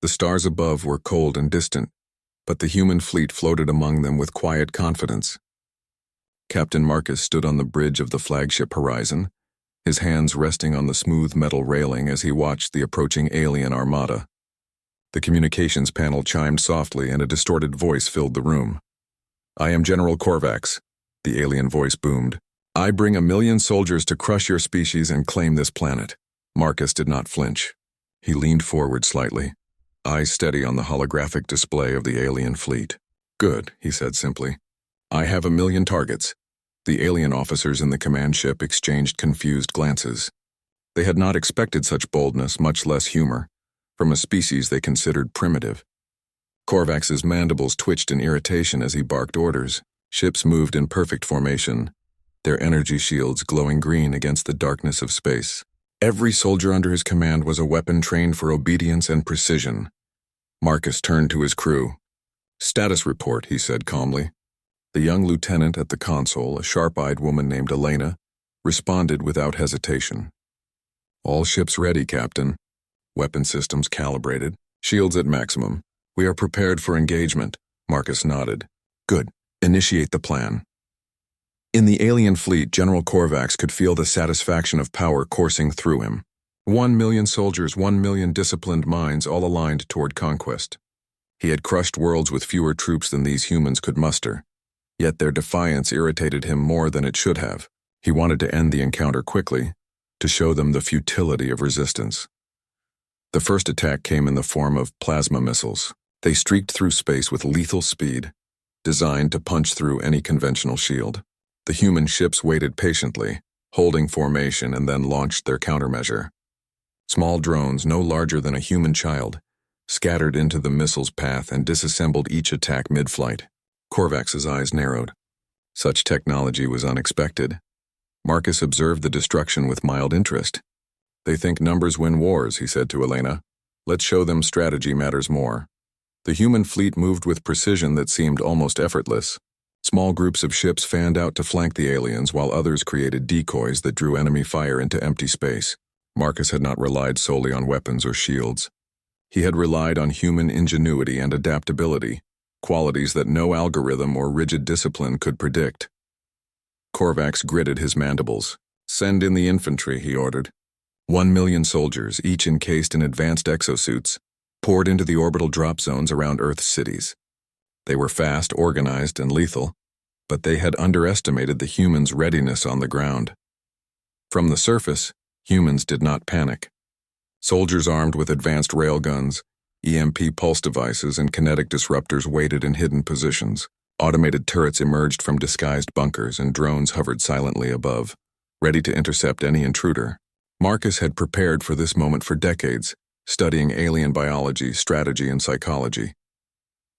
The stars above were cold and distant, but the human fleet floated among them with quiet confidence. Captain Marcus stood on the bridge of the flagship Horizon, his hands resting on the smooth metal railing as he watched the approaching alien armada. The communications panel chimed softly and a distorted voice filled the room. "I am General Korvax," the alien voice boomed. "I bring 1,000,000 soldiers to crush your species and claim this planet." Marcus did not flinch. He leaned forward slightly, eyes steady on the holographic display of the alien fleet. "Good," he said simply. "I have 1,000,000 targets." The alien officers in the command ship exchanged confused glances. They had not expected such boldness, much less humor, from a species they considered primitive. Korvax's mandibles twitched in irritation as he barked orders. Ships moved in perfect formation, their energy shields glowing green against the darkness of space. Every soldier under his command was a weapon trained for obedience and precision. Marcus turned to his crew. "Status report," he said calmly. The young lieutenant at the console, a sharp-eyed woman named Elena, responded without hesitation. "All ships ready, Captain. Weapon systems calibrated. Shields at maximum. We are prepared for engagement." Marcus nodded. "Good. Initiate the plan." In the alien fleet, General Korvax could feel the satisfaction of power coursing through him. 1,000,000 soldiers, 1,000,000 disciplined minds, all aligned toward conquest. He had crushed worlds with fewer troops than these humans could muster. Yet their defiance irritated him more than it should have. He wanted to end the encounter quickly, to show them the futility of resistance. The first attack came in the form of plasma missiles. They streaked through space with lethal speed, designed to punch through any conventional shield. The human ships waited patiently, holding formation, and then launched their countermeasure. Small drones, no larger than a human child, scattered into the missile's path and disassembled each attack mid-flight. Korvax's eyes narrowed. Such technology was unexpected. Marcus observed the destruction with mild interest. "They think numbers win wars," he said to Elena. "Let's show them strategy matters more." The human fleet moved with precision that seemed almost effortless. Small groups of ships fanned out to flank the aliens while others created decoys that drew enemy fire into empty space. Marcus had not relied solely on weapons or shields. He had relied on human ingenuity and adaptability, qualities that no algorithm or rigid discipline could predict. Korvax gritted his mandibles. "Send in the infantry," he ordered. 1,000,000 soldiers, each encased in advanced exosuits, poured into the orbital drop zones around Earth's cities. They were fast, organized, and lethal, but they had underestimated the humans' readiness on the ground. From the surface, humans did not panic. Soldiers armed with advanced railguns, EMP pulse devices, and kinetic disruptors waited in hidden positions. Automated turrets emerged from disguised bunkers, and drones hovered silently above, ready to intercept any intruder. Marcus had prepared for this moment for decades, studying alien biology, strategy, and psychology.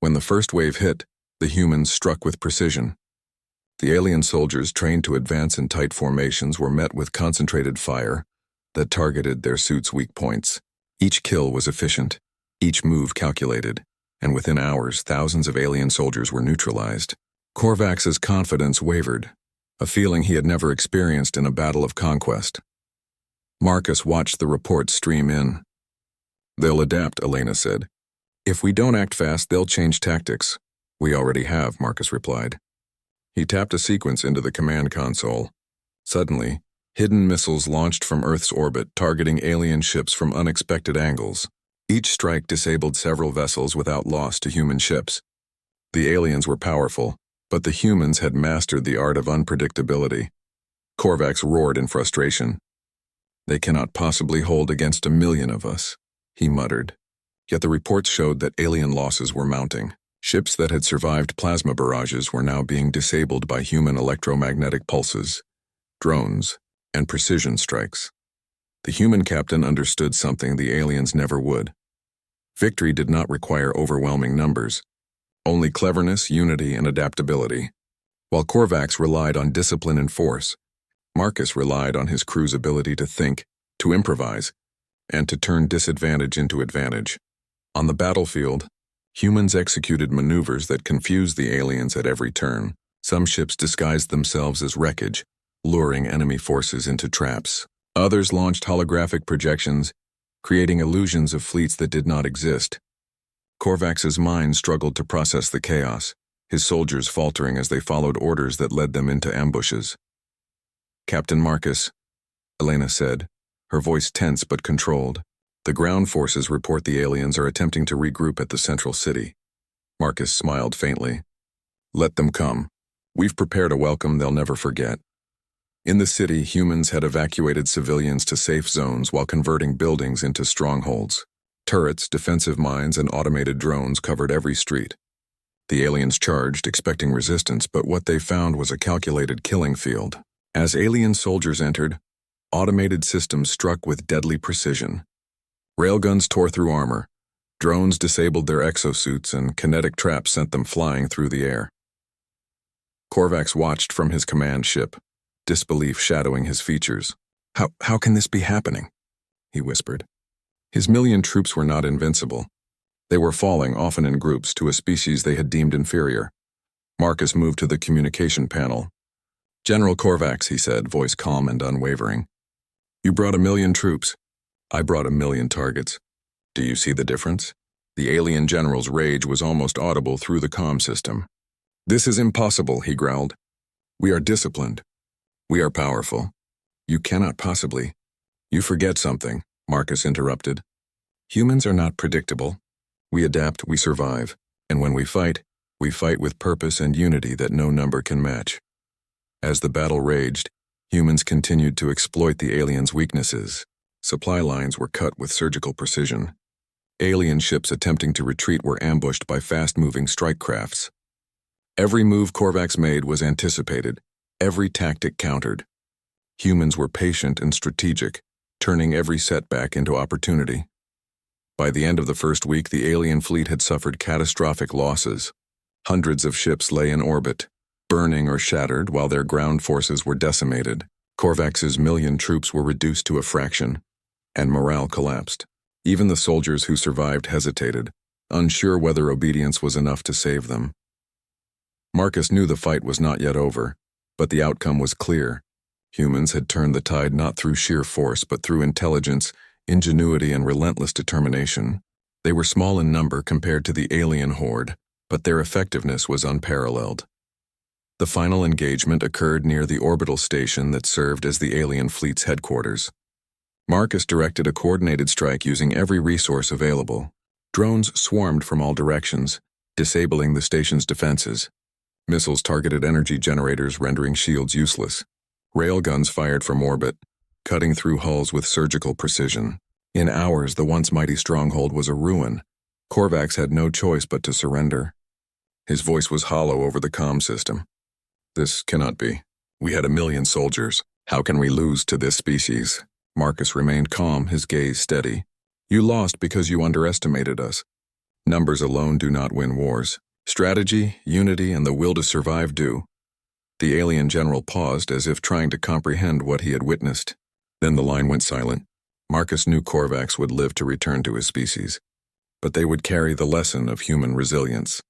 When the first wave hit, the humans struck with precision. The alien soldiers trained to advance in tight formations were met with concentrated fire that targeted their suits' weak points. Each kill was efficient, each move calculated, and within hours, thousands of alien soldiers were neutralized. Korvax's confidence wavered, a feeling he had never experienced in a battle of conquest. Marcus watched the reports stream in. "They'll adapt," Elena said. "If we don't act fast, they'll change tactics." "We already have," Marcus replied. He tapped a sequence into the command console. Suddenly, hidden missiles launched from Earth's orbit, targeting alien ships from unexpected angles. Each strike disabled several vessels without loss to human ships. The aliens were powerful, but the humans had mastered the art of unpredictability. Korvax roared in frustration. "They cannot possibly hold against 1,000,000 of us," he muttered. Yet the reports showed that alien losses were mounting. Ships that had survived plasma barrages were now being disabled by human electromagnetic pulses, drones, and precision strikes. The human captain understood something the aliens never would. Victory did not require overwhelming numbers, only cleverness, unity, and adaptability. While Korvax relied on discipline and force, Marcus relied on his crew's ability to think, to improvise, and to turn disadvantage into advantage. On the battlefield, humans executed maneuvers that confused the aliens at every turn. Some ships disguised themselves as wreckage, luring enemy forces into traps. Others launched holographic projections, creating illusions of fleets that did not exist. Korvax's mind struggled to process the chaos, his soldiers faltering as they followed orders that led them into ambushes. "Captain Marcus," Elena said, her voice tense but controlled. "The ground forces report the aliens are attempting to regroup at the central city." Marcus smiled faintly. "Let them come. We've prepared a welcome they'll never forget." In the city, humans had evacuated civilians to safe zones while converting buildings into strongholds. Turrets, defensive mines, and automated drones covered every street. The aliens charged, expecting resistance, but what they found was a calculated killing field. As alien soldiers entered, automated systems struck with deadly precision. Railguns tore through armor, drones disabled their exosuits, and kinetic traps sent them flying through the air. Korvax watched from his command ship, disbelief shadowing his features. How can this be happening?" he whispered. His million troops were not invincible. They were falling, often in groups, to a species they had deemed inferior. Marcus moved to the communication panel. "General Korvax," he said, voice calm and unwavering. "You brought 1,000,000 troops. I brought 1,000,000 targets. Do you see the difference?" The alien general's rage was almost audible through the comm system. "This is impossible," he growled. "We are disciplined. We are powerful. You cannot possibly." "You forget something," Marcus interrupted. "Humans are not predictable. We adapt, we survive, and when we fight with purpose and unity that no number can match." As the battle raged, humans continued to exploit the aliens' weaknesses. Supply lines were cut with surgical precision. Alien ships attempting to retreat were ambushed by fast-moving strike crafts. Every move Korvax made was anticipated, every tactic countered. Humans were patient and strategic, turning every setback into opportunity. By the end of the first week, the alien fleet had suffered catastrophic losses. Hundreds of ships lay in orbit, burning or shattered, while their ground forces were decimated. Korvax's 1,000,000 troops were reduced to a fraction, and morale collapsed. Even the soldiers who survived hesitated, unsure whether obedience was enough to save them. Marcus knew the fight was not yet over, but the outcome was clear. Humans had turned the tide not through sheer force, but through intelligence, ingenuity, and relentless determination. They were small in number compared to the alien horde, but their effectiveness was unparalleled. The final engagement occurred near the orbital station that served as the alien fleet's headquarters. Marcus directed a coordinated strike using every resource available. Drones swarmed from all directions, disabling the station's defenses. Missiles targeted energy generators, rendering shields useless. Railguns fired from orbit, cutting through hulls with surgical precision. In hours, the once mighty stronghold was a ruin. Korvax had no choice but to surrender. His voice was hollow over the comm system. "This cannot be. We had 1,000,000 soldiers. How can we lose to this species?" Marcus remained calm, his gaze steady. "You lost because you underestimated us. Numbers alone do not win wars. Strategy, unity, and the will to survive do." The alien general paused, as if trying to comprehend what he had witnessed. Then the line went silent. Marcus knew Korvax would live to return to his species, but they would carry the lesson of human resilience.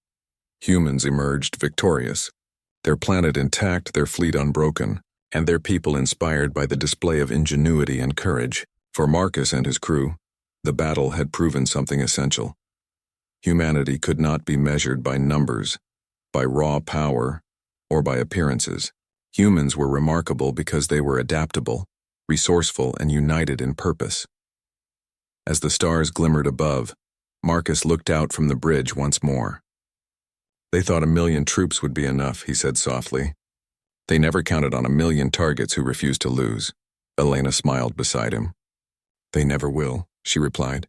Humans emerged victorious, their planet intact, their fleet unbroken, and their people inspired by the display of ingenuity and courage. For Marcus and his crew, the battle had proven something essential. Humanity could not be measured by numbers, by raw power, or by appearances. Humans were remarkable because they were adaptable, resourceful, and united in purpose. As the stars glimmered above, Marcus looked out from the bridge once more. "They thought 1,000,000 troops would be enough," he said softly. "They never counted on 1,000,000 targets who refused to lose." Elena smiled beside him. "They never will," she replied.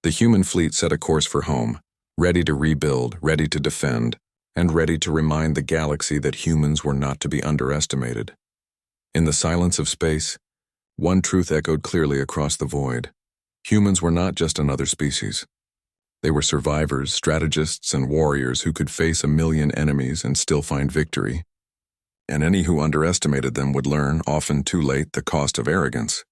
The human fleet set a course for home, ready to rebuild, ready to defend, and ready to remind the galaxy that humans were not to be underestimated. In the silence of space, one truth echoed clearly across the void. Humans were not just another species. They were survivors, strategists, and warriors who could face 1,000,000 enemies and still find victory. And any who underestimated them would learn, often too late, the cost of arrogance.